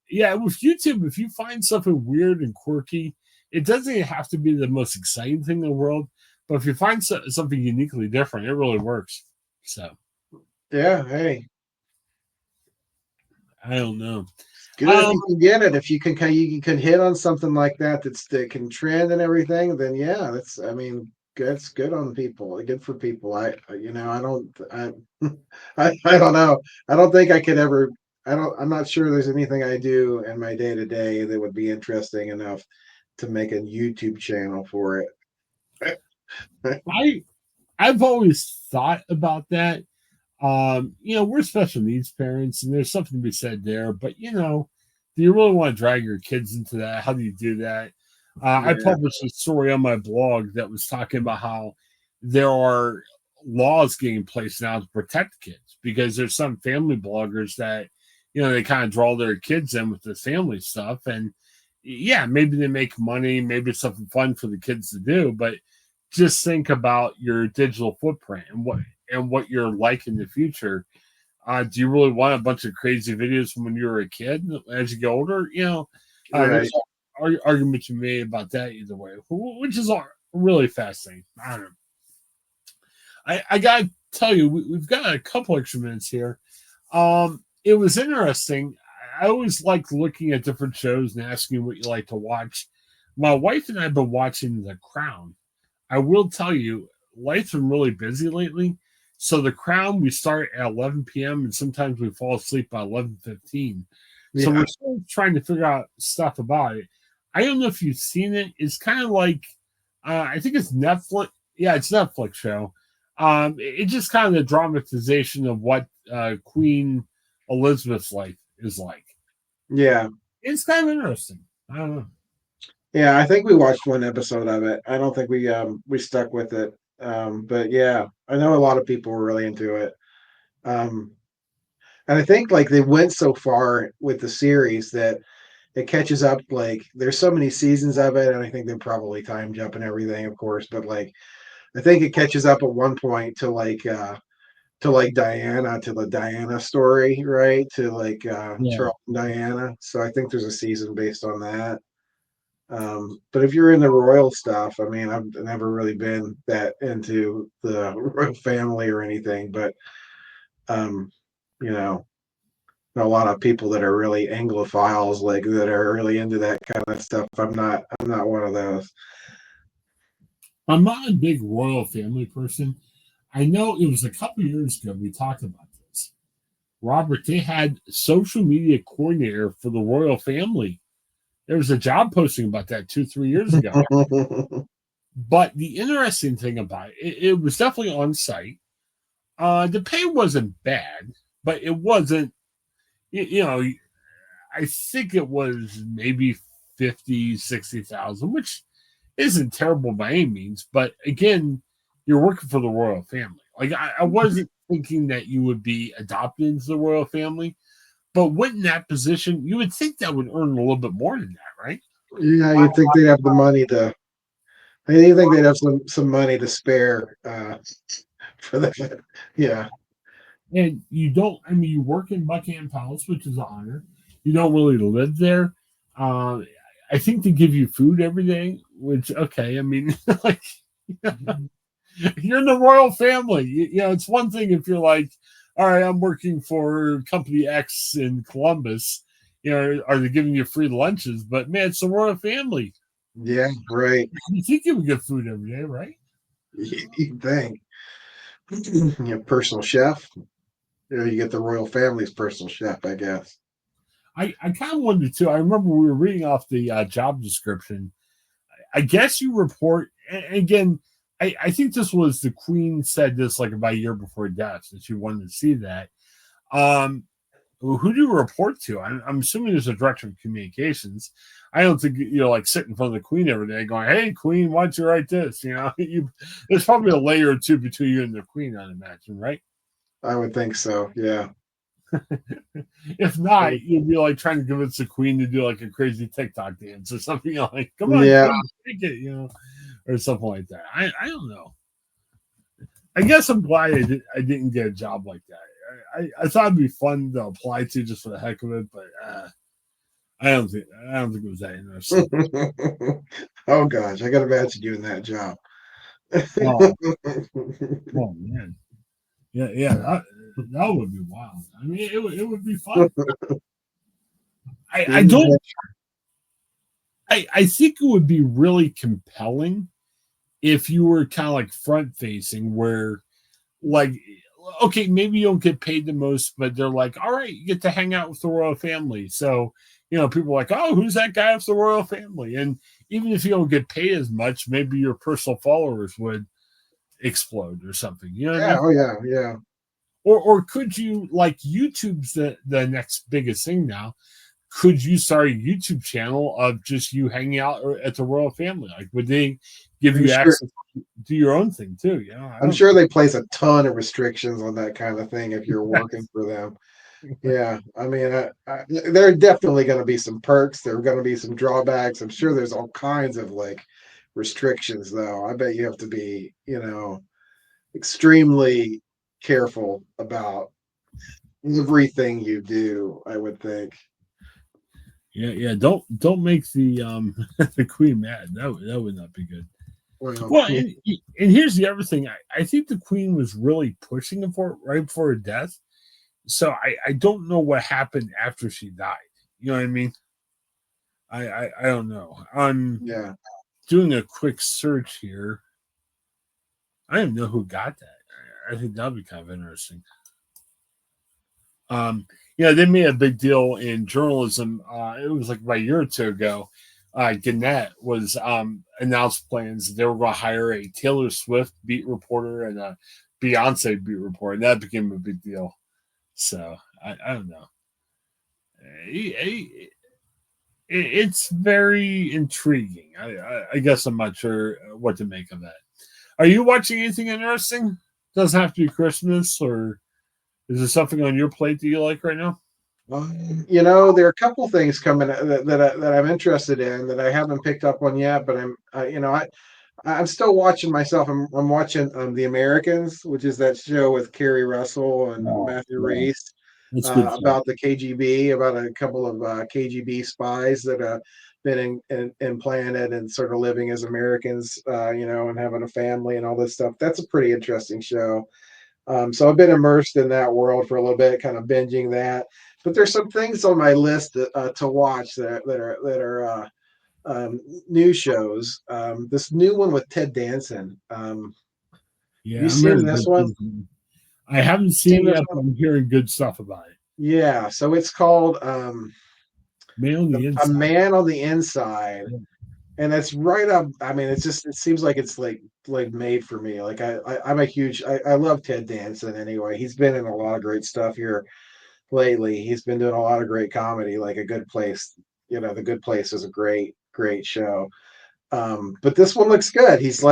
Yeah, with YouTube, if you find something weird and quirky, it doesn't have to be the most exciting thing in the world, but if you find something uniquely different, it really works. So, yeah, hey, I don't know. good if you can get it. If you can hit on something like that that can trend and everything, then yeah, that's good on people. Good for people. I don't know. I don't think I could ever. I'm not sure there's anything I do in my day to day that would be interesting enough to make a YouTube channel for it. I've always thought about that. We're special needs parents, and there's something to be said there. But do you really want to drag your kids into that? How do you do that? I published a story on my blog that was talking about how there are laws getting placed now to protect kids because there's some family bloggers that they kind of draw their kids in with the family stuff, and yeah, maybe they make money, maybe it's something fun for the kids to do, but just think about your digital footprint and what you're like in the future. Do you really want a bunch of crazy videos from when you were a kid as you get older? Right. There's arguments you made about that either way, which is really fascinating. I don't know. I gotta tell you, we've got a couple extra minutes here. It was interesting. I always like looking at different shows and asking what you like to watch. My wife and I have been watching The Crown. I will tell you, life's been really busy lately. So The Crown, we start at 11 p.m. and sometimes we fall asleep by 11:15. So Yeah. we're still trying to figure out stuff about it. I don't know if you've seen it. It's kind of like, I think it's Netflix. Yeah, it's a Netflix show. It's just kind of the dramatization of what Queen Elizabeth's life is like. Yeah. It's kind of interesting. I don't know. Yeah, I think we watched one episode of it. I don't think we stuck with it. But yeah, I know a lot of people were really into it. Um, and I think like they went so far with the series that it catches up. Like there's so many seasons of it, and I think they're probably time jump and everything, of course. But like I think it catches up at one point to like Diana, to the Diana story, right? To like Yeah. Charles and Diana. So I think there's a season based on that. But if you're in the royal stuff, I mean, I've never really been that into the royal family or anything, but um, you know, a lot of people that are really Anglophiles, like that are really into that kind of stuff. I'm not one of those. I'm not a big royal family person. I know it was a couple years ago we talked about this. Robert, they had social media coordinator for the royal family. There was a job posting about that 2, 3 years ago. But the interesting thing about it was definitely on site. The pay wasn't bad, but it wasn't, you know, I think it was maybe 50, 60,000, which isn't terrible by any means. But again, you're working for the royal family. Like I wasn't thinking that you would be adopted into the royal family, but when in that position, you would think that would earn a little bit more than that, right? Yeah, you'd think they'd have the money to. I think they'd have some money to spare for that. Yeah, And you don't, I mean, you work in Buckingham Palace, which is an honor. You don't really live there. Uh, I think they give you food every day, which, okay, I mean, like, you're in the royal family. It's one thing if you're like, all right, I'm working for company X in Columbus. Are they giving you free lunches? But man, it's the royal family. yeah, right. You think you would get food every day, right? You'd think. Your personal chef. You get the royal family's personal chef, I guess. I kind of wanted to. I remember we were reading off the job description. I guess you report, and again, I think this was the Queen said this like about a year before death that she wanted to see that. Um, who do you report to? I'm assuming there's a director of communications. I don't think like sitting in front of the Queen every day going, "Hey, Queen, why don't you write this?" There's probably a layer or two between you and the Queen, I'd imagine, right? I would think so. Yeah. If not, you'd be like trying to convince the Queen to do like a crazy TikTok dance or something. Like, come on, Yeah. Queen, take it, or something like that. I don't know. I guess I'm glad I didn't get a job like that. I thought it'd be fun to apply to just for the heck of it, but I don't think it was that interesting. Oh gosh, I got to imagine you in that job. Oh, oh man, yeah, that would be wild. I mean, it would be fun. I don't. I think it would be really compelling if you were kind of like front facing, where like okay, maybe you don't get paid the most, but they're like, all right, you get to hang out with the royal family. So, people are like, oh, who's that guy with the royal family? And even if you don't get paid as much, maybe your personal followers would explode or something. You know what I Yeah. mean? Oh yeah. Yeah. Or could you like YouTube's the next biggest thing now? Could you start a YouTube channel of just you hanging out at the royal family? Like, would they give I'm you sure. access to do your own thing too? I I'm don't sure they place a ton of restrictions on that kind of thing if you're working for them. Yeah, I mean, there are definitely going to be some perks. There are going to be some drawbacks. I'm sure there's all kinds of like restrictions, though. I bet you have to be, extremely careful about everything you do, I would think. Yeah, yeah. Don't make the the queen mad. That would not be good. Well, Well, and here's the other thing. I think the queen was really pushing him for it right before her death. So I don't know what happened after she died. You know what I mean? I don't know. I'm yeah. doing a quick search here. I don't know who got that. I think that'd be kind of interesting. Um, they made a big deal in journalism. It was like about a year or two ago. Gannett was announced plans they were going to hire a Taylor Swift beat reporter and a Beyonce beat reporter, and that became a big deal. So I don't know. It's very intriguing. I guess I'm not sure what to make of that. Are you watching anything interesting? Doesn't have to be Christmas, or is there something on your plate that you like right now? There are a couple things coming that I'm interested in that I haven't picked up on yet, but I'm still watching myself. I'm watching The Americans, which is that show with Kerry Russell and Oh, Matthew yeah, Reese that's good stuff. about the KGB, about a couple of KGB spies that have been implanted and sort of living as Americans, and having a family and all this stuff. That's a pretty interesting show. So I've been immersed in that world for a little bit, kind of binging that. But there's some things on my list to watch that are new shows. This new one with Ted Danson. Have you Yeah, I'm seen really this good. one? I haven't seen Seen it this yet, but one? I'm hearing good stuff about it. Yeah. So it's called Man on the A inside. Man on the Inside, Yeah. and it's right up. I mean, it seems like it's like made for me. Like I'm a huge. I love Ted Danson anyway. He's been in a lot of great stuff here lately. He's been doing a lot of great comedy, like A Good Place. The Good Place is a great show. But this one looks good. He's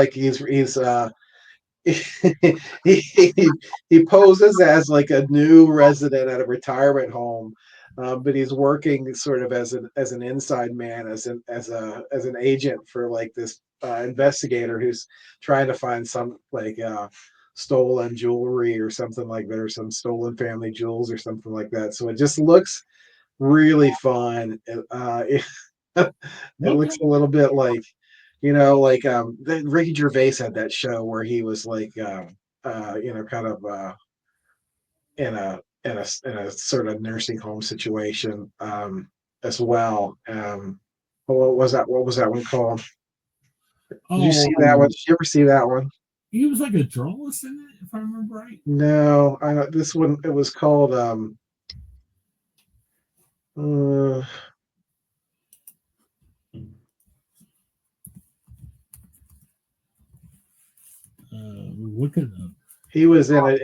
he he poses as like a new resident at a retirement home, but he's working sort of as an inside man, as an agent for like this investigator who's trying to find some like stolen jewelry or something like that, or some stolen family jewels or something like that. So it just looks really fun. It looks Okay. a little bit like Ricky Gervais had that show where he was like kind of in a sort of nursing home situation as well. What was that one called? Did you Oh, see that one? Did you ever see that one? he was like a journalist in it, if I remember right. No, this one, it was called uh, Look it up. he was in it.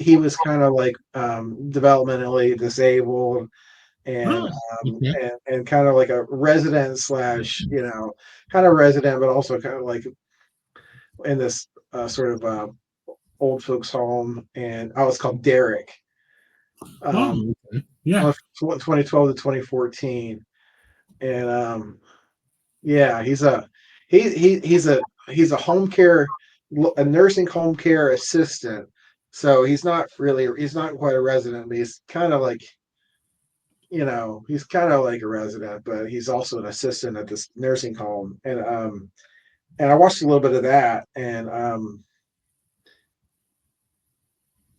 He was kind of like developmentally disabled, and Oh, okay. and kind of like a resident slash, kind of resident, but also kind of like in this sort of old folks home. And I was called Derek. Oh, Um, okay. Yeah. 2012 to 2014, and yeah, he's a home care, a nursing home care assistant. So he's not quite a resident, but he's kind of like a resident, but he's also an assistant at this nursing home. And I watched a little bit of that, and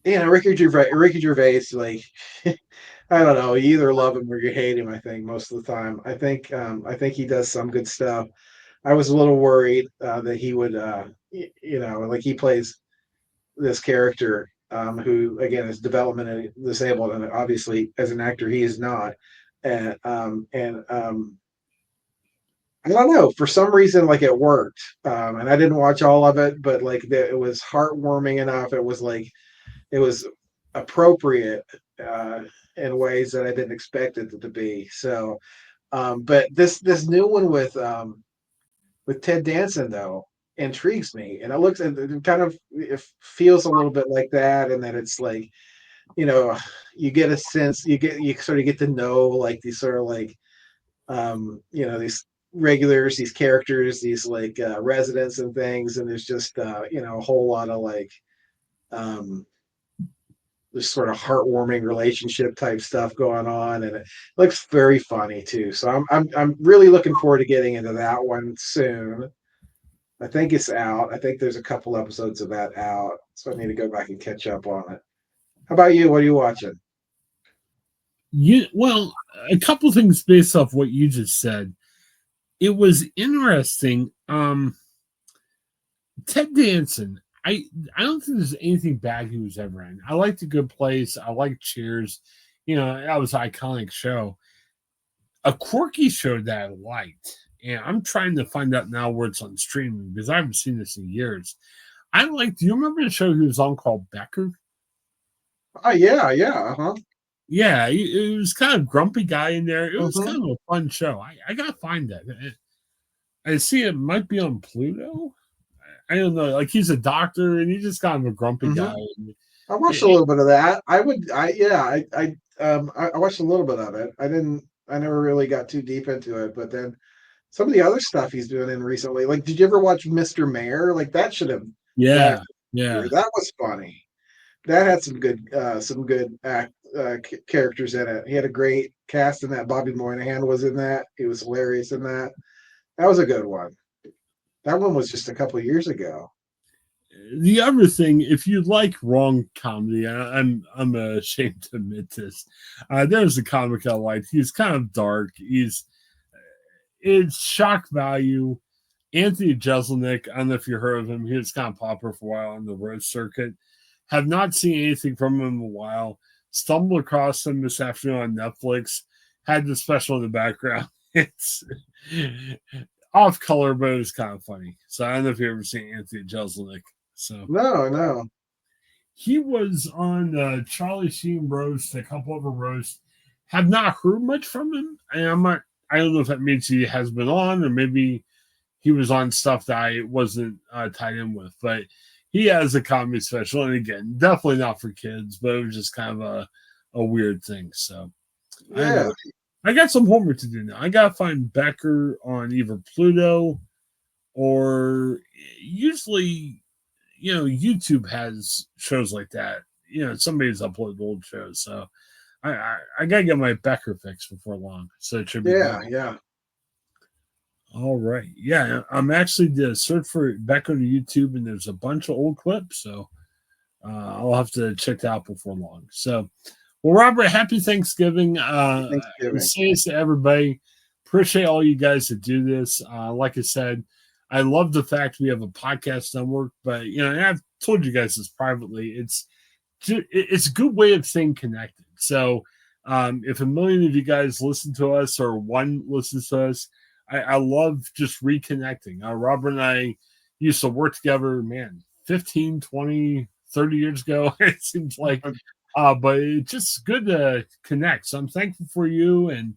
Ricky Gervais, like I don't know, you either love him or you hate him. I think most of the time, I think he does some good stuff. I was a little worried that he would, like he plays this character who again is developmentally disabled, and obviously as an actor he is not. And I don't know, for some reason, like it worked, and I didn't watch all of it, but like it was heartwarming enough. It was appropriate uh, in ways that I didn't expect it to be. So, but this new one with Ted Danson though intrigues me, and it kind of it feels a little bit like that, and that it's like you know you get a sense, you sort of get to know like these sort of like these regulars, these characters, these like residents and things, and there's just a whole lot of like um, this sort of heartwarming relationship type stuff going on, and it looks very funny too. So I'm really looking forward to getting into that one soon. I think it's out. I think there's a couple episodes of that out, so I need to go back and catch up on it. How about you? What are you watching? Well, a couple things based off what you just said. It was interesting. Ted Danson. I don't think there's anything bad he was ever in. I liked The Good Place. I liked Cheers. That was an iconic show. A quirky show that I liked, and I'm trying to find out now where it's on streaming because I haven't seen this in years. Do you remember the show he was on called Becker? Oh yeah, uh-huh. Yeah, it was kind of grumpy guy in there. It was Uh-huh. kind of a fun show. I gotta find that. I see it might be on Pluto. I don't know. Like he's a doctor and he's just kind of a grumpy Mm-hmm. guy. I watched a little bit of that. I watched a little bit of it. I never really got too deep into it, but then some of the other stuff he's doing in recently, like did you ever watch Mr. Mayor? Like that should have that Yeah, yeah. that was funny. That had some good characters in it. He had a great cast in that. Bobby Moynihan was in that. He was hilarious in that. That was a good one. That one was just a couple of years ago. The other thing, if you like wrong comedy, I'm ashamed to admit this. There's a comic I liked. He's kind of dark. It's shock value. Anthony Jeselnik, I don't know if you heard of him. He was kind of popular for a while on the road circuit. Have not seen anything from him in a while. Stumbled across him this afternoon on Netflix. Had the special in the background. It's off color, but it was kind of funny. So I don't know if you ever seen Anthony Jeselnik. So No. he was on Charlie Sheen roast, a couple of roasts. Have not heard much from him, and I don't know if that means he has been on, or maybe he was on stuff that I wasn't tied in with. But he has a comedy special, and again, definitely not for kids, but it was just kind of a weird thing. So Yeah. I got some homework to do now. I gotta find Becker on either Pluto or usually, YouTube has shows like that. Somebody's uploaded old shows, so I gotta get my Becker fix before long. So it should be good. Yeah. All right. Yeah, I'm actually did a search for Becker to YouTube, and there's a bunch of old clips, so I'll have to check that out before long. So, well, Robert, happy Thanksgiving. Thanksgiving. Say this to everybody. Appreciate all you guys that do this. Like I said, I love the fact we have a podcast network, but and I've told you guys this privately. It's a good way of staying connected. So, if a million of you guys listen to us or one listens to us, I love just reconnecting. Robert and I used to work together, man, 15, 20, 30 years ago. It seems like, but it's just good to connect. So I'm thankful for you and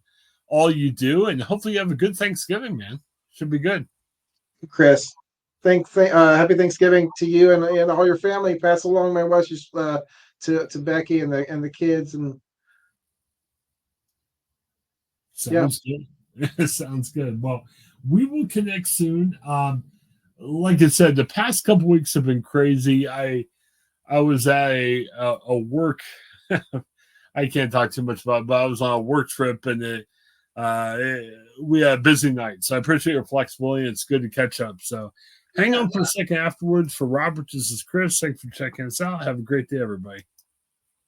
all you do. And hopefully you have a good Thanksgiving, man. Should be good. Chris, happy Thanksgiving to you and all your family. Pass along my wishes to Becky and the kids. And Sounds good. Sounds good. Well, we will connect soon. Like I said, the past couple weeks have been crazy. I was at a work. I can't talk too much about it, but I was on a work trip and we had a busy night. So I appreciate your flexibility. It's good to catch up. So hang on for a second afterwards. For Robert, this is Chris. Thanks for checking us out. Have a great day, everybody.